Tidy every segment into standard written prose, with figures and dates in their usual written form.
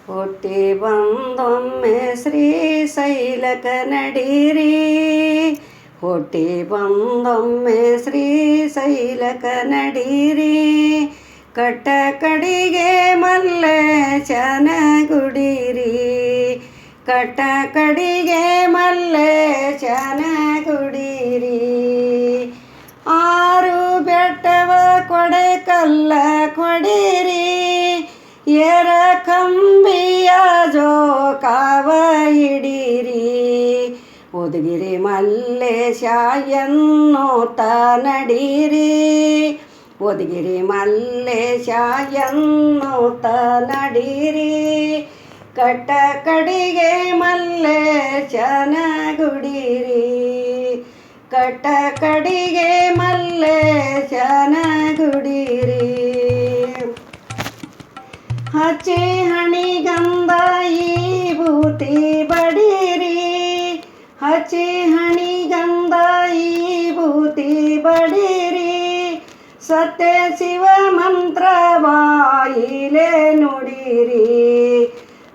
ಹುಟ್ಟಿ ಬಂದೊಮ್ಮೆ ಶ್ರೀಶೈಲಕ ನಡೀರಿ, ಹುಟ್ಟಿ ಬಂದೊಮ್ಮೆ ಶ್ರೀಶೈಲಕ ನಡೀರಿ. ಕಟ್ಟ ಕಡಿಗೆ ಮಲ್ಲೇಶನ ಗುಡಿರಿ, ಕಟ್ಟ ಕಡಿಗೆ ಮಲ್ಲೇಶನ ಗುಡಿರಿ. ಆರು ಬೆಟ್ಟವ ಕೊಡೆಕಲ್ಲ ಕೊಡಿರಿ, ಏರ ಕಂಬಿಯ ಜೋಕಾವ ಹಿಡೀರಿ. ಉದಗಿರಿ ಮಲ್ಲೇಶ ಎನ್ನುತ್ತ ನಡೀರಿ, ಉದಗಿರಿ ಮಲ್ಲೇಶ ಎನ್ನುತ್ತ ನಡೀರಿ. ಕಟ್ಟ ಕಡಿಗೆ ಮಲ್ಲೇಶನ ಗುಡಿರಿ, ಕಟ್ಟ ಕಡಿಗೆ ಮಲ್ಲೇಶನ ಗುಡಿರಿ. ಹಚ್ಚಿ ಹಣಿಗಂಧ ವಿಭೂತಿ ಬಡೀರಿ, ಹಚ್ಚಿ ಹಣಿಗಂಧ ವಿಭೂತಿ ಬಡೀರಿ. ಸತ್ಯ ಶಿವ ಮಂತ್ರ ಬಾಯಿಲೆ ನುಡಿರಿ,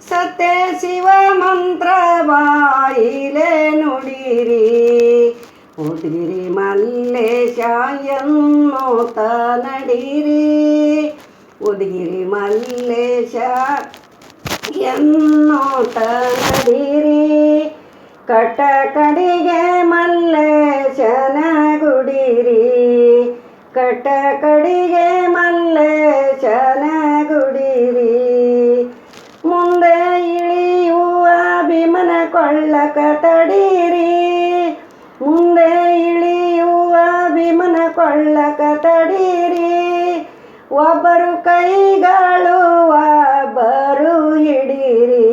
ಸತ್ಯ ಶಿವ ಮಂತ್ರ ಬಾಯಿಲೆ ನುಡಿರಿ. ಉದಗಿರಿ ಮಲ್ಲೇಶ ಎನ್ನುತ್ತ ನಡೀರಿ, ಉದಗಿರಿ ಮಲ್ಲೇಶ ಎನ್ನುತ್ತ ನಡೀರಿ. ಕಟ್ಟ ಕಡಿಗೆ ಮಲ್ಲೇಶನ ಗುಡಿರಿ, ಕಟ್ಟ ಕಡಿಗೆ ಮಲ್ಲೇಶನ ಗುಡಿರಿ. ಮುಂದೆ ಇಳಿಯುವ ಭೀಮನ ಕೊಳ್ಳಕ ತಡೀರಿ, ಮುಂದೆ ಇಳಿಯುವ ಭೀಮನ ಕೊಳ್ಳಕ ತಡೀರಿ. ಒಬ್ಬರು ಕೈಗಳು ಒಬ್ಬರು ಹಿಡೀರಿ,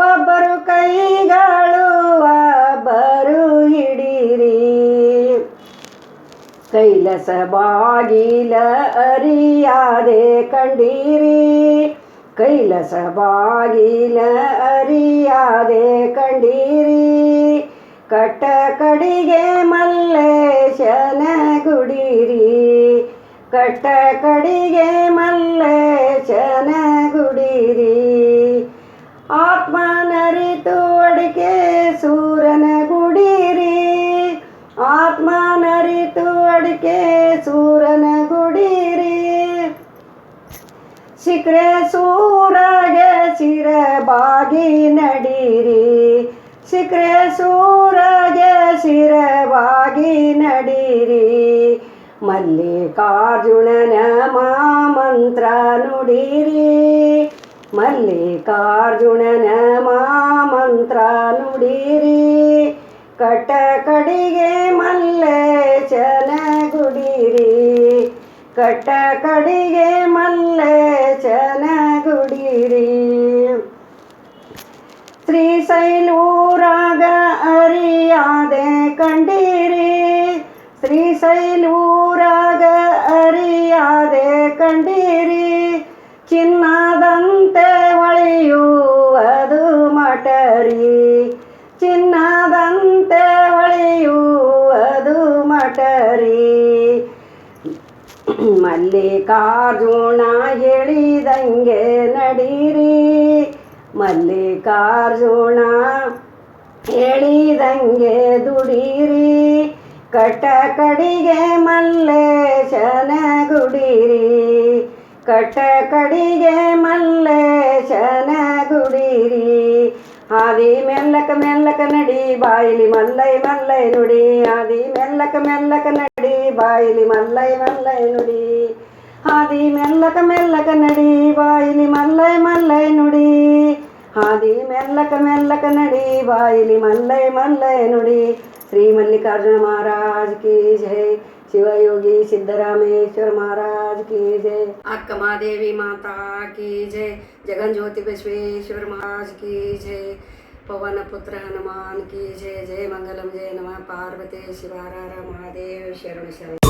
ಒಬ್ಬರು ಕೈಗಳು ಒಬ್ಬರು ಹಿಡೀರಿ. ಕೈಲಾಸ ಬಾಗಿಲ ಅರಿಯಾದೆ ಕಂಡೀರಿ, ಕೈಲಾಸ ಬಾಗಿಲ ಅರಿಯಾದೆ ಕಂಡೀರಿ. ಕಟ್ಟ ಕಡಿಗೆ ಮಲ್ಲೇಶನ ಗುಡಿರಿ, ಕಟ್ಟ ಕಡಿಗೆ ಮಲ್ಲೇಶನ ಗುಡಿರಿ. ಆತ್ಮನರಿತು ಅಡಿಕೆ ಸೂರನ ಗುಡಿರಿ, ಆತ್ಮನರಿತು ಅಡಿಕೆ ಸೂರನ ಗುಡಿರಿ. ಸಿಕ್ರೆ ಸೂರಗೆ ಸಿರ ಬಾಗಿ ನಡೀರಿ, ಸಿಕ್ರೆ ಸೂರಗೆ ಸಿರ ಬಾಗಿ ನಡೀರಿ. ಮಲ್ಲಿಕಾರ್ಜುನನ ಮಾಮಂತ್ರ ನುಡಿರಿ, ಮಲ್ಲಿಕಾರ್ಜುನನ ಮಾಮಂತ್ರ ನುಡಿರಿ. ಕಟ್ಟ ಕಡಿಗೆ ಮಲ್ಲೇಶನ ಗುಡಿರಿ, ಕಟ್ಟ ಕಡಿಗೆ ಮಲ್ಲೇಶನ ಗುಡಿರಿ. ಶ್ರೀಶೈಲೂರಾಗ ಅರಿಯಾದೆ ಕಂಡೀರಿ, ಶ್ರೀಶೈಲೂರಾಗ ಅರಿಯಾದೆ ಕಂಡೀರಿ. ಚಿನ್ನದಂತೆ ಹೊಳೆಯುವುದು ಮಠರಿ, ಚಿನ್ನದಂತೆ ಹೊಳೆಯುವುದು ಮಠರಿ. ಮಲ್ಲಿಕಾರ್ಜುನ ಹೇಳಿದಂಗೆ ನಡೀರಿ, ಮಲ್ಲಿಕಾರ್ಜುನ ಹೇಳಿದಂಗೆ ದುಡೀರಿ. ಕಟ್ಟ ಕಡಿಗೆ ಮಲ್ಲೇಶನ ಗುಡಿರಿ, ಕಟ್ಟ ಕಡಿಗೆ ಮಲ್ಲೇಶನ ಗುಡಿರಿ. ಆದಿ ಮೆಲ್ಲಕ ಮೆಲ್ಲಕ ನಡಿ ಬಾಯಿಲಿ ಮಲ್ಲೈ ಮಲ್ಲೈ ನುಡಿ, ಆದಿ ಮೆಲ್ಲಕ ಮೆಲ್ಲಕ ನಡಿ ಬಾಯಿಲಿ ಮಲ್ಲೈ ಮಲ್ಲೈ ನುಡಿ. ಆದಿ ಮೆಲ್ಲಕ ಮೆಲ್ಲಕ ನಡಿ ಬಾಯಿಲಿ ಮಲ್ಲೈ ಮಲ್ಲೈ ನುಡಿ, ಆದಿ ಮೆಲ್ಲಕ ಮೆಲ್ಲಕ ನಡಿ ಬಾಯಿಲಿ ಮಲ್ಲೈ ಮಲ್ಲೈ ನುಡಿ. ಶ್ರೀ ಮಲ್ಲಿಕಾರ್ಜುನ महाराज की जय, शिवयोगी सिद्धरामेश्वर महाराज की जय, अक्क महादेवी माता की जय, जगन ज्योति बसवेश्वर महाराज की जय, पवन पुत्र हनुमान की जय. जय मंगलम जय नमः पार्वती शिवार महादेव शरण शरण.